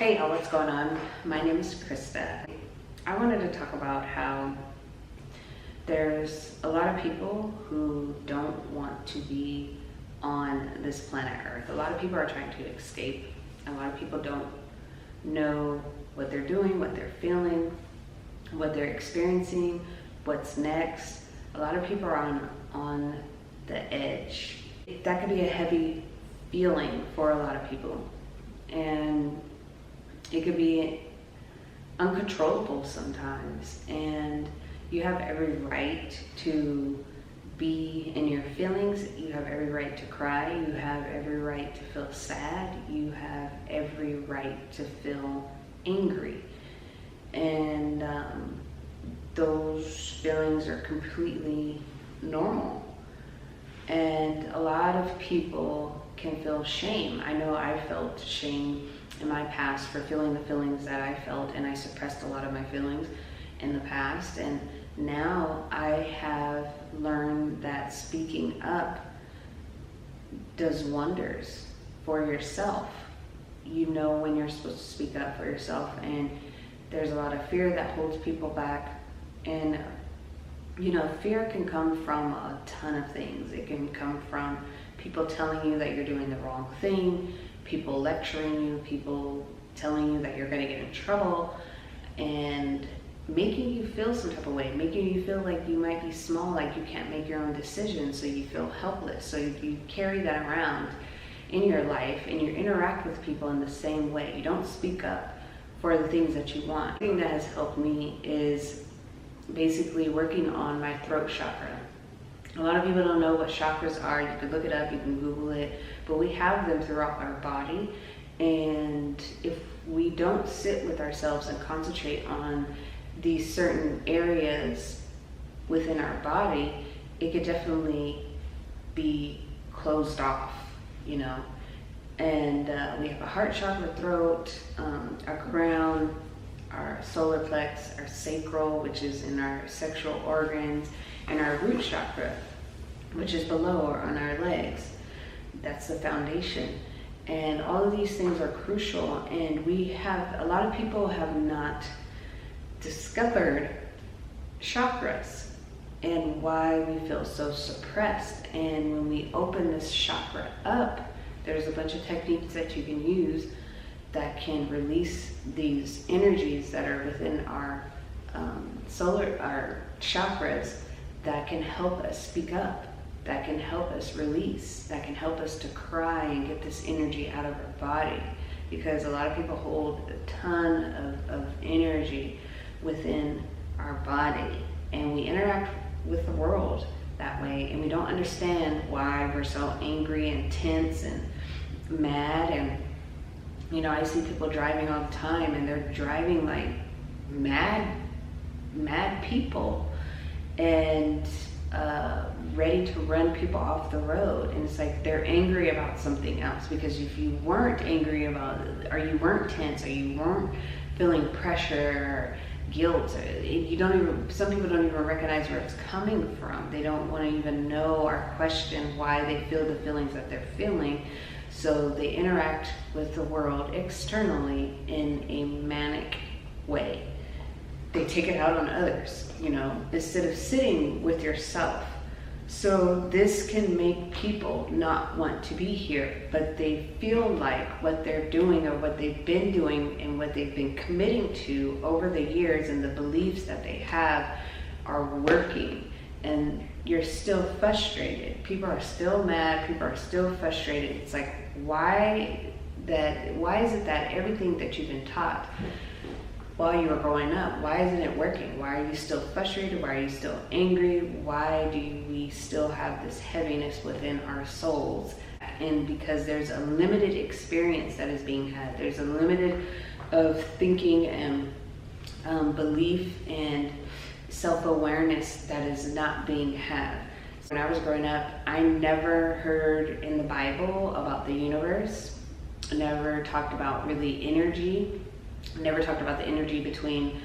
Hey y'all, what's going on? My name is Krista. I wanted to talk about how there's a lot of people who don't want to be on this planet Earth. A lot of people are trying to escape. A lot of people don't know what they're doing, what they're feeling, what they're experiencing, what's next. A lot of people are on the edge. That could be a heavy feeling for a lot of people. And it could be uncontrollable sometimes, and you have every right to be in your feelings. You have every right to cry. You have every right to feel sad. You have every right to feel angry. And those feelings are completely normal. And a lot of people can feel shame. I know I felt shame in my past for feeling the feelings that I felt, and I suppressed a lot of my feelings in the past. And now I have learned that speaking up does wonders for yourself. You know when you're supposed to speak up for yourself, and there's a lot of fear that holds people back. And you know, fear can come from a ton of things. It can come from people telling you that you're doing the wrong thing, people lecturing you, people telling you that you're going to get in trouble, and making you feel some type of way, making you feel like you might be small, like you can't make your own decisions, so you feel helpless. So you carry that around in your life, and you interact with people in the same way. You don't speak up for the things that you want. The thing that has helped me is basically working on my throat chakra. A lot of people don't know what chakras are. You can look it up, you can Google it, but we have them throughout our body. And if we don't sit with ourselves and concentrate on these certain areas within our body, it could definitely be closed off, you know. And we have a heart chakra, throat, our crown, our solar plex, our sacral, which is in our sexual organs, and our root chakra, which is below or on our legs. That's the foundation. And all of these things are crucial, and a lot of people have not discovered chakras and why we feel so suppressed. And when we open this chakra up, there's a bunch of techniques that you can use that can release these energies that are within our our chakras, that can help us speak up, that can help us release, that can help us to cry and get this energy out of our body. Because a lot of people hold a ton of energy within our body, and we interact with the world that way, and we don't understand why we're so angry and tense and mad. And you know, I see people driving all the time, and they're driving like mad people, and ready to run people off the road. And it's like they're angry about something else, because if you weren't angry about it, or you weren't tense, or you weren't feeling pressure or guilt, some people don't even recognize where it's coming from. They don't want to even know or question why they feel the feelings that they're feeling. So they interact with the world externally in a manic way. They take it out on others, you know, instead of sitting with yourself. So this can make people not want to be here, but they feel like what they're doing, or what they've been doing, and what they've been committing to over the years, and the beliefs that they have are working. And you're still frustrated. People are still mad. People are still frustrated. It's like, why is it that everything that you've been taught while you were growing up, why isn't it working? Why are you still frustrated? Why are you still angry? Why do we still have this heaviness within our souls? And because there's a limited experience that is being had. There's a limited of thinking and belief and self-awareness that is not being had. When I was growing up, I never heard in the Bible about the universe. I never talked about really energy. Never talked about the energy between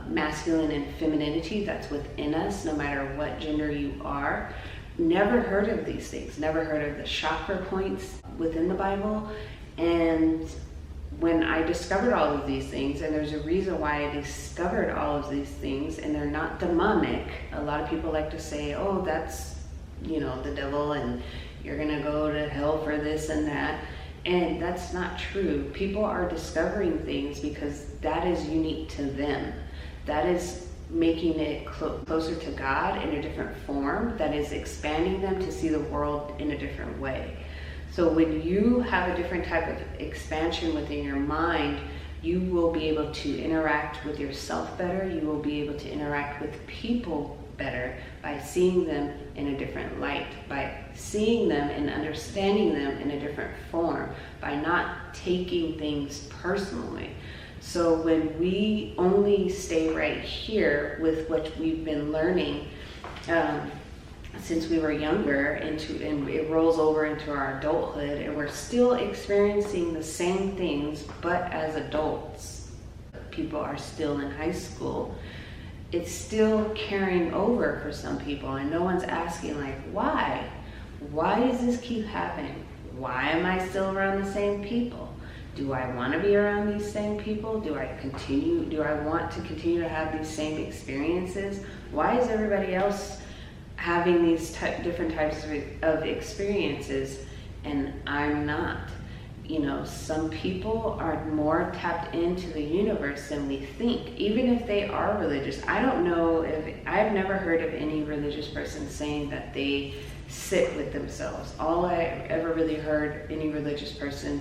masculine and femininity that's within us, no matter what gender you are. Never heard of these things. Never heard of the chakra points within the Bible. And when I discovered all of these things, and there's a reason why I discovered all of these things, and they're not demonic. A lot of people like to say, oh, that's, the devil, and you're gonna go to hell for this and that. And that's not true. People are discovering things because that is unique to them. That is making it closer to God in a different form. That is expanding them to see the world in a different way. So when you have a different type of expansion within your mind, you will be able to interact with yourself better. You will be able to interact with people better by seeing them in a different light, by seeing them and understanding them in a different form, by not taking things personally. So when we only stay right here with what we've been learning since we were younger, and it rolls over into our adulthood, and we're still experiencing the same things, but as adults, people are still in high school, it's still carrying over for some people, and no one's asking, like, why? Why does this keep happening? Why am I still around the same people? Do I want to be around these same people? Do I want to continue to have these same experiences? Why is everybody else having these different types of experiences and I'm not? Some people are more tapped into the universe than we think, even if they are religious. I've never heard of any religious person saying that they sit with themselves. All I ever really heard any religious person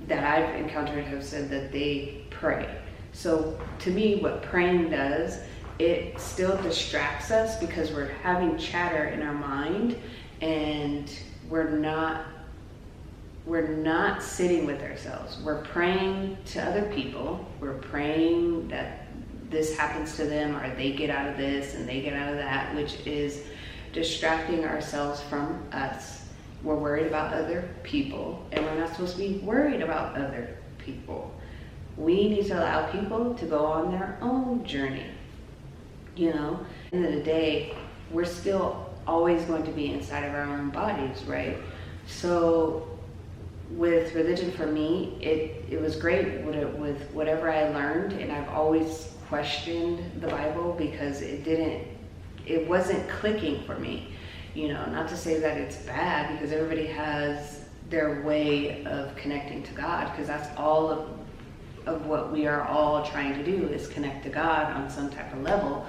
that I've encountered have said that they pray. So to me, what praying does, it still distracts us because we're having chatter in our mind, and we're not sitting with ourselves. We're praying to other people. We're praying that this happens to them, or they get out of this and they get out of that, which is distracting ourselves from us. We're worried about other people, and we're not supposed to be worried about other people. We need to allow people to go on their own journey. At the end of the day, we're still always going to be inside of our own bodies, right? So with religion, for me, it was great with whatever I learned, and I've always questioned the Bible because it wasn't clicking for me. Not to say that it's bad, because everybody has their way of connecting to God, because that's all of what we are all trying to do, is connect to God on some type of level.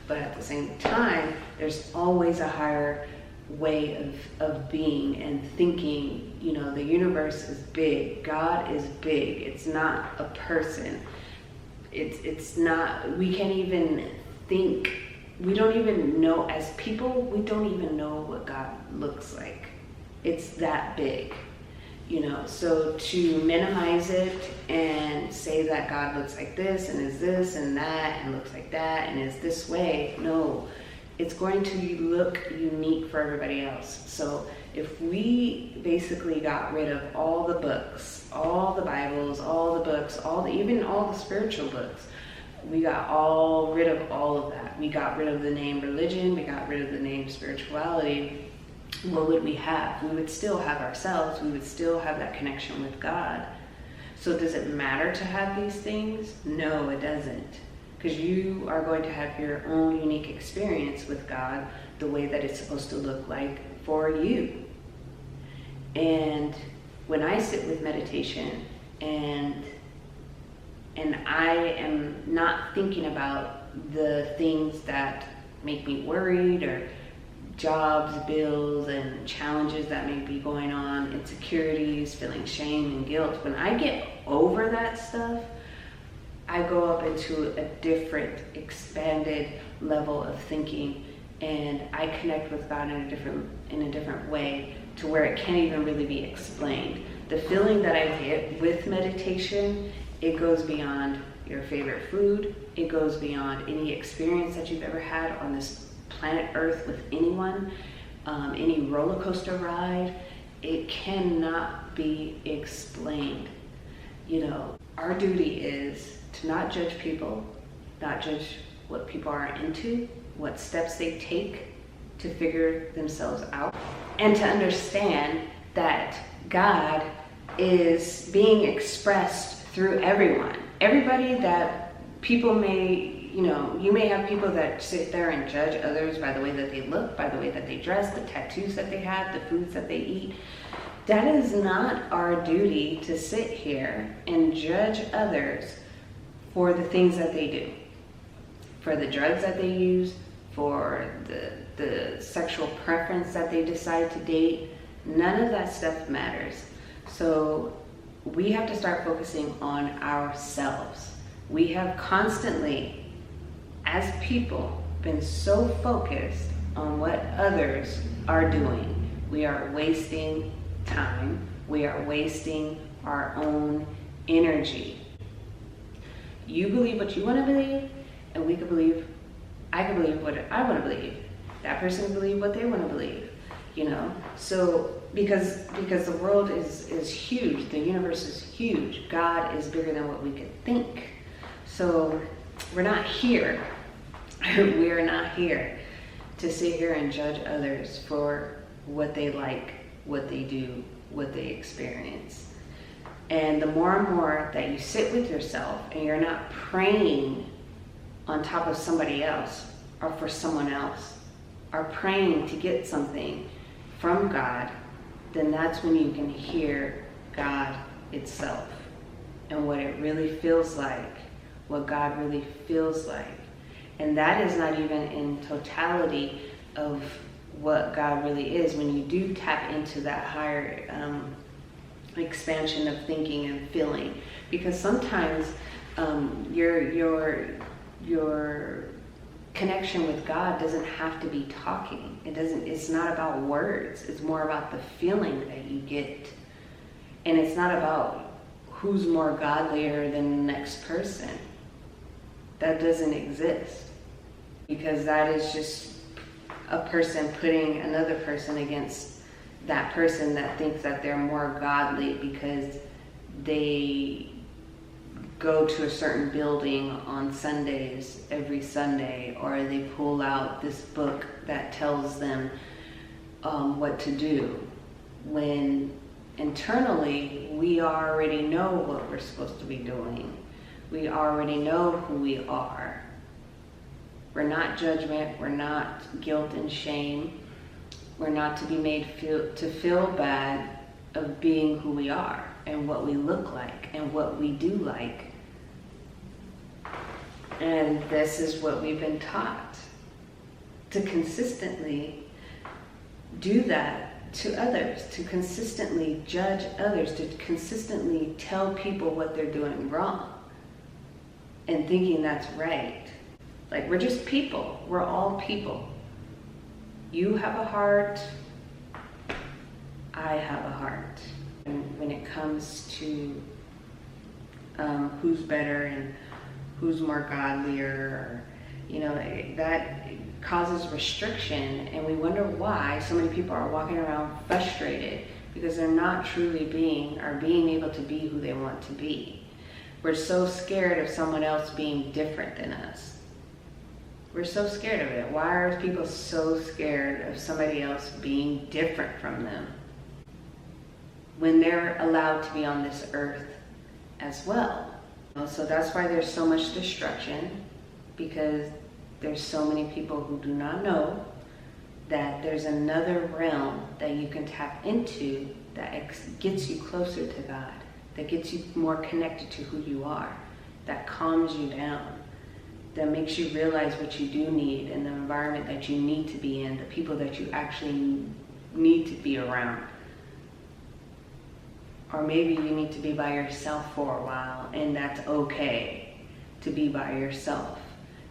But at the same time, there's always a higher way of being and thinking. The universe is big. God is big. It's not a person. It's not, we can't even think. We don't even know, as people, we don't even know what God looks like. It's that big. So to minimize it and say that God looks like this and is this and that and looks like that and is this way, no, it's going to look unique for everybody else. So if we basically got rid of all the books, all the Bibles, all the books, even all the spiritual books, we got rid of all of that. We got rid of the name religion, we got rid of the name spirituality. What would we have? We would still have ourselves. We would still have that connection with God. So does it matter to have these things? No, it doesn't. Because you are going to have your own unique experience with God, the way that it's supposed to look like for you. And when I sit with meditation and I am not thinking about the things that make me worried, or jobs, bills, and challenges that may be going on, insecurities, feeling shame and guilt, when I get over that stuff, I go up into a different, expanded level of thinking, and I connect with God in a different way, to where it can't even really be explained. The feeling that I get with meditation, it goes beyond your favorite food. It goes beyond any experience that you've ever had on this planet Earth with anyone, any roller coaster ride. It cannot be explained. Our duty is to not judge people, not judge what people are into, what steps they take to figure themselves out, and to understand that God is being expressed through everyone. Everybody that people may, you may have people that sit there and judge others by the way that they look, by the way that they dress, the tattoos that they have, the foods that they eat. That is not our duty to sit here and judge others for the things that they do, for the drugs that they use, for the sexual preference that they decide to date. None of that stuff matters. So we have to start focusing on ourselves. We have constantly, as people, been so focused on what others are doing. We are wasting time. We are wasting our own energy. You believe what you want to believe, and I can believe what I want to believe. That person can believe what they want to believe, So because the world is huge, the universe is huge. God is bigger than what we could think. So we're not here. We are not here to sit here and judge others for what they like, what they do, what they experience. And the more and more that you sit with yourself and you're not praying on top of somebody else or for someone else, or praying to get something from God, then that's when you can hear God itself and what it really feels like, what God really feels like. And that is not even in totality of what God really is when you do tap into that higher expansion of thinking and feeling. Because sometimes your connection with God doesn't have to be talking. It's not about words. It's more about the feeling that you get. And it's not about who's more godlier than the next person. That doesn't exist. Because that is just a person putting another person against that person that thinks that they're more godly because they go to a certain building on Sundays every Sunday, or they pull out this book that tells them what to do, when internally we already know what we're supposed to be doing. We already know who we are. We're not judgment, we're not guilt and shame. We're not to be made to feel bad of being who we are and what we look like and what we do like. And this is what we've been taught, to consistently do that to others, to consistently judge others, to consistently tell people what they're doing wrong and thinking that's right. Like, we're just people. We're all people. You have a heart. I have a heart. And when it comes to who's better and who's more godlier, that causes restriction, and we wonder why so many people are walking around frustrated because they're not truly being able to be who they want to be. We're so scared of someone else being different than us. We're so scared of it. Why are people so scared of somebody else being different from them when they're allowed to be on this earth as well? So that's why there's so much destruction, because there's so many people who do not know that there's another realm that you can tap into that gets you closer to God, that gets you more connected to who you are, that calms you down, that makes you realize what you do need and the environment that you need to be in, the people that you actually need to be around. Or maybe you need to be by yourself for a while, and that's okay to be by yourself.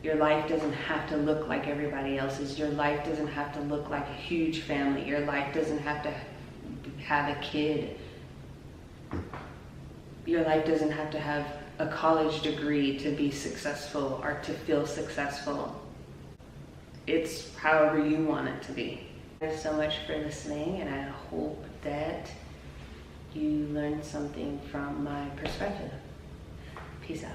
Your life doesn't have to look like everybody else's. Your life doesn't have to look like a huge family. Your life doesn't have to have a kid. Your life doesn't have to have a college degree to be successful or to feel successful. It's however you want it to be. Thanks so much for listening, and I hope that you learned something from my perspective. Peace out.